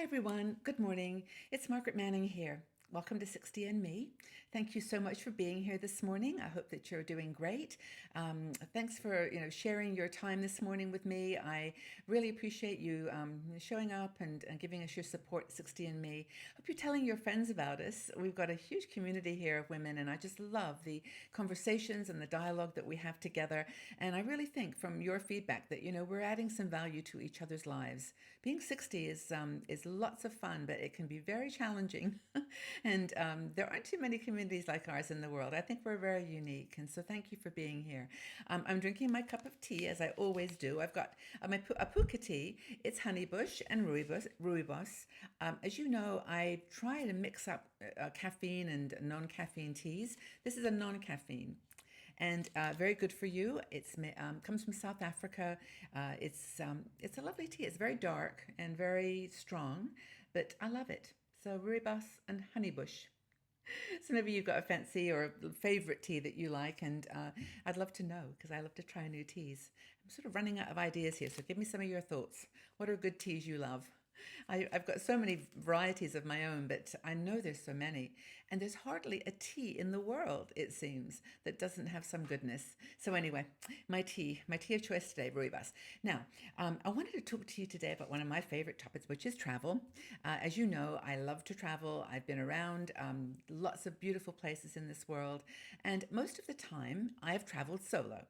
Hi, everyone. Good morning. It's Margaret Manning here. Welcome to 60 and Me. Thank you so much for being here this morning. I hope that you're doing great. Thanks for sharing your time this morning with me. I really appreciate you showing up and giving us your support at 60 and Me. Hope you're telling your friends about us. We've got a huge community here of women, and I just love the conversations and the dialogue that we have together. And I really think from your feedback that we're adding some value to each other's lives. Being 60 is lots of fun, but it can be very challenging. And there aren't too many communities like ours in the world. I think we're very unique. And so thank you for being here. I'm drinking my cup of tea, as I always do. I've got a puka tea. It's honeybush and rooibos. As you know, I try to mix up caffeine and non-caffeine teas. This is a non-caffeine and very good for you. It's comes from South Africa. It's a lovely tea. It's very dark and very strong, but I love it. So rooibos and honeybush. So maybe you've got a fancy or a favorite tea that you like, and I'd love to know because I love to try new teas. I'm sort of running out of ideas here, so give me some of your thoughts. What are good teas you love? I've got so many varieties of my own, but I know there's so many. And there's hardly a tea in the world, it seems, that doesn't have some goodness. So anyway, my tea of choice today, rooibos. Now, I wanted to talk to you today about one of my favorite topics, which is travel. As you know, I love to travel. I've been around lots of beautiful places in this world. And most of the time, I've traveled solo.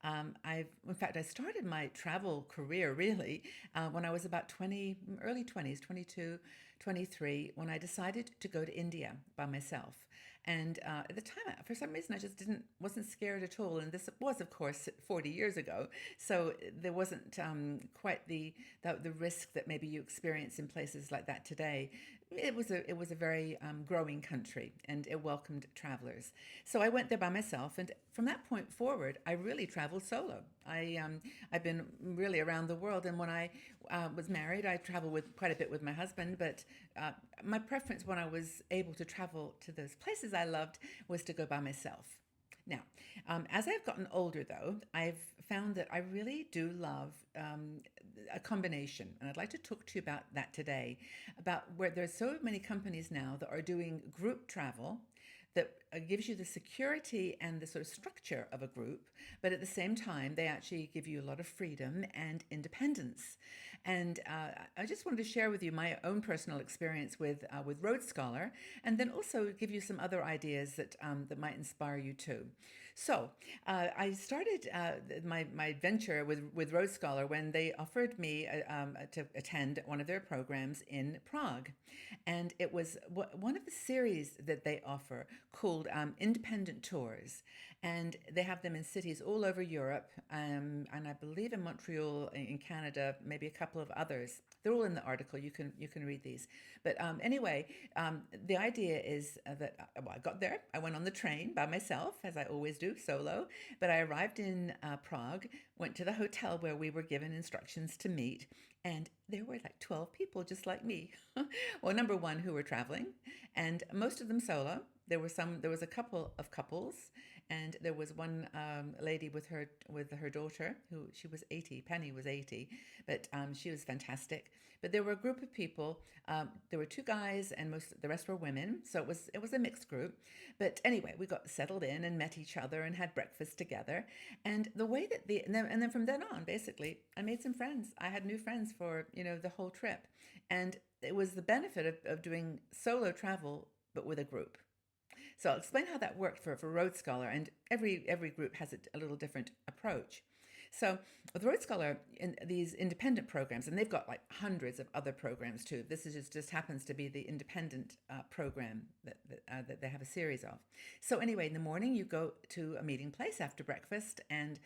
In fact, I started my travel career really when I was about 20, early 20s, 22, 23, when I decided to go to India by myself. And at the time, for some reason, I just wasn't scared at all. And this was, of course, 40 years ago. So there wasn't quite the risk that maybe you experience in places like that today. It was a very growing country, and it welcomed travelers. So I went there by myself, and from that point forward, I really traveled solo. I've been really around the world, and when I was married, I traveled with quite a bit with my husband. But my preference when I was able to travel to those places I loved was to go by myself. Now, as I've gotten older, though, I've found that I really do love a combination, and I'd like to talk to you about that today, about where there's so many companies now that are doing group travel that gives you the security and the sort of structure of a group, but at the same time, they actually give you a lot of freedom and independence. And I just wanted to share with you my own personal experience with Road Scholar, and then also give you some other ideas that might inspire you too. So I started my venture with Road Scholar when they offered me to attend one of their programs in Prague, and it was one of the series that they offer called Independent Tours, and they have them in cities all over Europe, and I believe in Montreal, in Canada, maybe a couple of others. They're all in the article. You can read these. But anyway, the idea is that well, I got there. I went on the train by myself, as I always do, solo. But I arrived in Prague, went to the hotel where we were given instructions to meet, and there were like 12 people just like me. Well, number one, who were traveling, and most of them solo. There was a couple of couples, and there was one lady with her daughter, who she was 80. Penny was 80, but she was fantastic. But there were a group of people. There were two guys, and the rest were women. So it was a mixed group. But anyway, we got settled in and met each other and had breakfast together. And the way that and then from then on, basically, I made some friends. I had new friends for the whole trip, and it was the benefit of doing solo travel, but with a group. So I'll explain how that worked for Road Scholar, and every group has a little different approach. So with Road Scholar, in these independent programs, and they've got like hundreds of other programs too. This is just happens to be the independent program that they have a series of. So anyway, in the morning you go to a meeting place after breakfast, and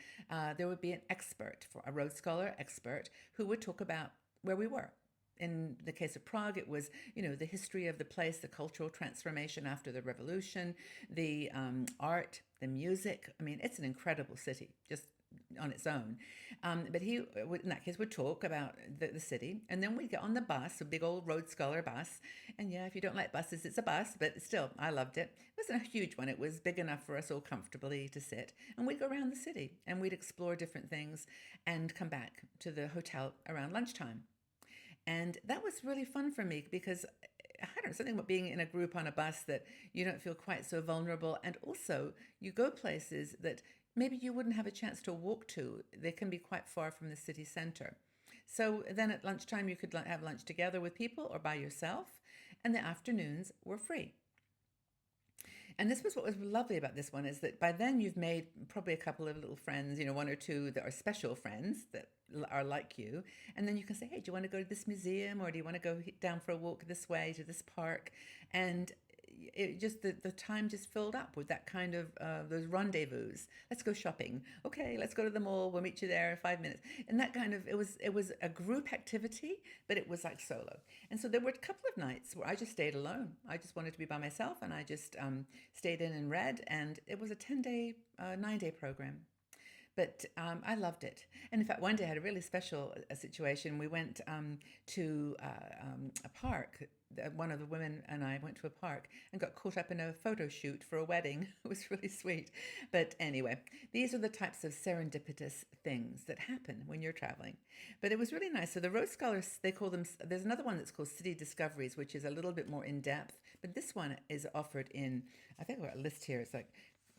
there would be an expert, for a Road Scholar expert, who would talk about where we were. In the case of Prague, it was, the history of the place, the cultural transformation after the revolution, the art, the music. I mean, it's an incredible city, just on its own. But he, in that case, would talk about the city. And then we'd get on the bus, a big old Road Scholar bus. And yeah, if you don't like buses, it's a bus, but still, I loved it. It wasn't a huge one. It was big enough for us all comfortably to sit. And we'd go around the city, and we'd explore different things and come back to the hotel around lunchtime. And that was really fun for me because I don't know, something about being in a group on a bus that you don't feel quite so vulnerable. And also, you go places that maybe you wouldn't have a chance to walk to. They can be quite far from the city centre. So then at lunchtime, you could have lunch together with people or by yourself, and the afternoons were free. And this was what was lovely about this one is that by then you've made probably a couple of little friends, one or two that are special friends that are like you. And then you can say, hey, do you want to go to this museum or do you want to go down for a walk this way to this park? And it just the time just filled up with that kind of those rendezvous. Let's go shopping. Okay, let's go to the mall. We'll meet you there in 5 minutes. And that kind of it was a group activity, but it was like solo. And so there were a couple of nights where I just stayed alone. I just wanted to be by myself, and I just stayed in and read. And it was a 10-day, 9-day program. But I loved it. And in fact, one day I had a really special situation. We went to a park. One of the women and I went to a park and got caught up in a photo shoot for a wedding. It was really sweet. But anyway, these are the types of serendipitous things that happen when you're traveling. But it was really nice. So the Rhodes Scholars, they call them, there's another one that's called City Discoveries, which is a little bit more in depth. But this one is offered in, I think I've got a list here. It's like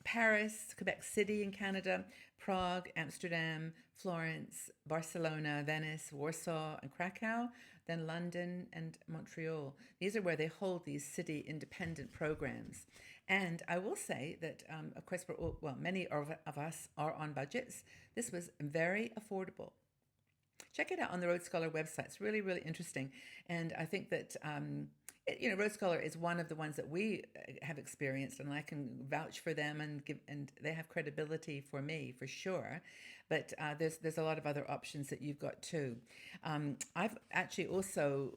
Paris, Quebec City in Canada, Prague, Amsterdam, Florence, Barcelona, Venice, Warsaw, and Krakow, then London and Montreal. These are where they hold these city independent programs. And I will say that, of course, many of us are on budgets. This was very affordable. Check it out on the Rhodes Scholar website. It's really, really interesting. And I think that Rhodes Scholar is one of the ones that we have experienced, and I can vouch for them and they have credibility for me for sure. But there's a lot of other options that you've got too. I've actually also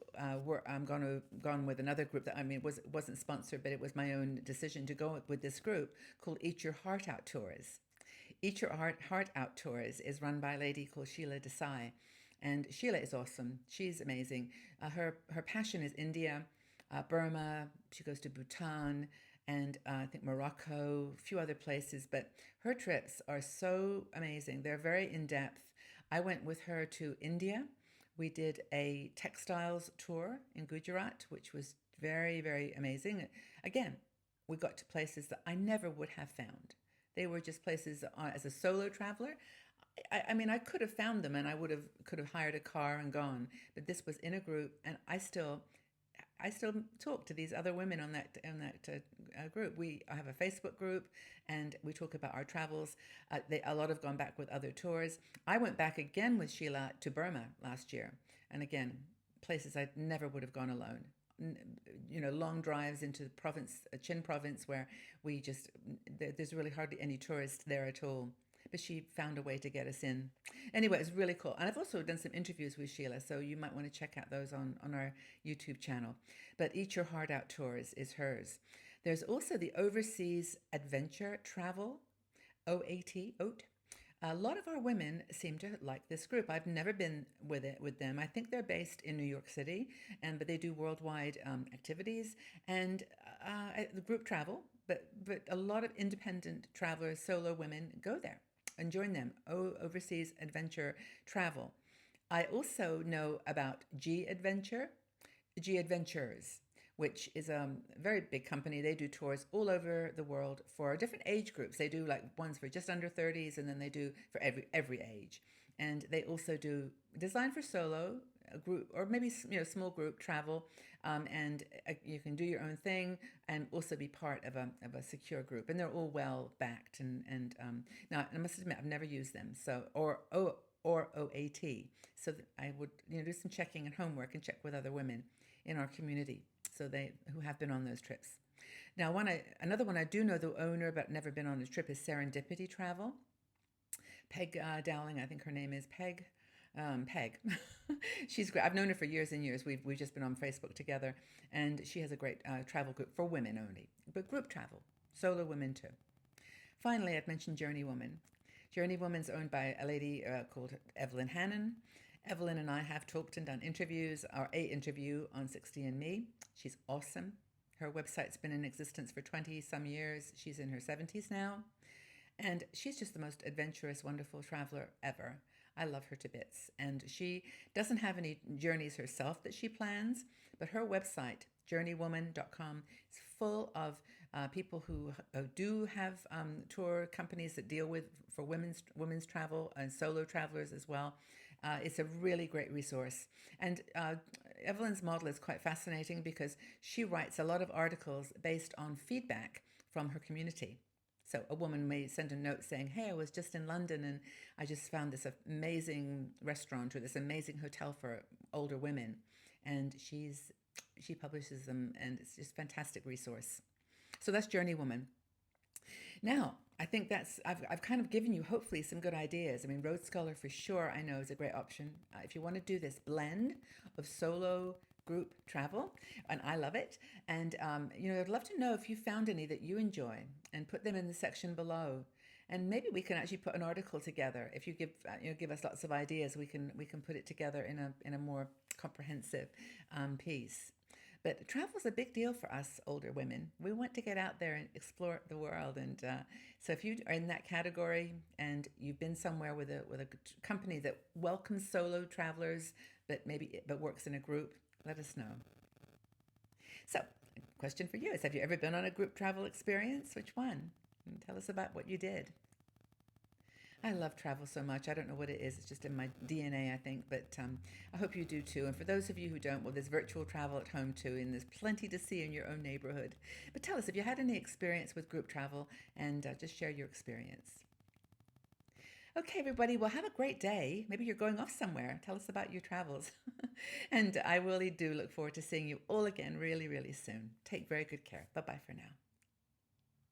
gone with another group that wasn't sponsored, but it was my own decision to go with this group called Eat Your Heart Out Tours. Eat Your Heart Out Tours is run by a lady called Sheila Desai. And Sheila is awesome. She's amazing. Her passion is India, Burma. She goes to Bhutan and I think Morocco, a few other places. But her trips are so amazing. They're very in depth. I went with her to India. We did a textiles tour in Gujarat, which was very, very amazing. Again, we got to places that I never would have found. They were just places as a solo traveler. I could have found them and I could have hired a car and gone, but this was in a group, and I still talk to these other women on that group. I have a Facebook group, and we talk about our travels. A lot have gone back with other tours. I went back again with Sheila to Burma last year, and again, places I never would have gone alone. Long drives into the province, Chin province, where there's really hardly any tourists there at all. But she found a way to get us in. Anyway, it's really cool. And I've also done some interviews with Sheila, so you might want to check out those on our YouTube channel. But Eat Your Heart Out Tours is hers. There's also the Overseas Adventure Travel, OAT, OAT. A lot of our women seem to like this group. I've never been with them. I think they're based in New York City, but they do worldwide activities and the group travel. But a lot of independent travelers, solo women, go there and join them. Overseas Adventure Travel. I also know about G Adventures, which is a very big company. They do tours all over the world for different age groups. They do like ones for just under 30s, and then they do for every age. And they also do design for solo, a group, or maybe small group travel, and you can do your own thing and also be part of a secure group. And they're all well backed. And now I must admit I've never used them. So or OAT. So I would do some checking and homework and check with other women in our community, who have been on those trips. Now, another one I do know the owner, but never been on a trip, is Serendipity Travel. Peg Dowling, I think her name is Peg. Peg. She's great. I've known her for years and years. We've just been on Facebook together, and she has a great travel group for women only, but group travel, solo women too. Finally, I'd mentioned Journey Woman. Journey Woman's owned by a lady called Evelyn Hannon. Evelyn and I have talked and done interviews, our interview on 60andMe. She's awesome. Her website's been in existence for 20 some years. She's in her 70s now. And she's just the most adventurous, wonderful traveler ever. I love her to bits. And she doesn't have any journeys herself that she plans, but her website, journeywoman.com, is full of people who do have tour companies that deal with for women's travel and solo travelers as well. It's a really great resource. And Evelyn's model is quite fascinating because she writes a lot of articles based on feedback from her community. So a woman may send a note saying, "Hey, I was just in London and I just found this amazing restaurant or this amazing hotel for older women," and she publishes them, and it's just a fantastic resource. So that's Journey Woman. Now, I think I've kind of given you hopefully some good ideas. I mean, Road Scholar for sure I know is a great option. If you want to do this blend of solo group travel, and I love it. And I'd love to know if you found any that you enjoy, and put them in the section below. And maybe we can actually put an article together. If you give us lots of ideas, we can put it together in a more comprehensive piece. But travel's a big deal for us older women. We want to get out there and explore the world. And so if you are in that category and you've been somewhere with a company that welcomes solo travelers, but works in a group, let us know. So, question for you is: have you ever been on a group travel experience? Which one? And tell us about what you did. I love travel so much. I don't know what it is. It's just in my DNA, I think. But I hope you do too. And for those of you who don't, well, there's virtual travel at home too, and there's plenty to see in your own neighborhood. But tell us if you had any experience with group travel, and just share your experience. Okay, everybody. Well, have a great day. Maybe you're going off somewhere. Tell us about your travels. And I really do look forward to seeing you all again really, really soon. Take very good care. Bye bye for now.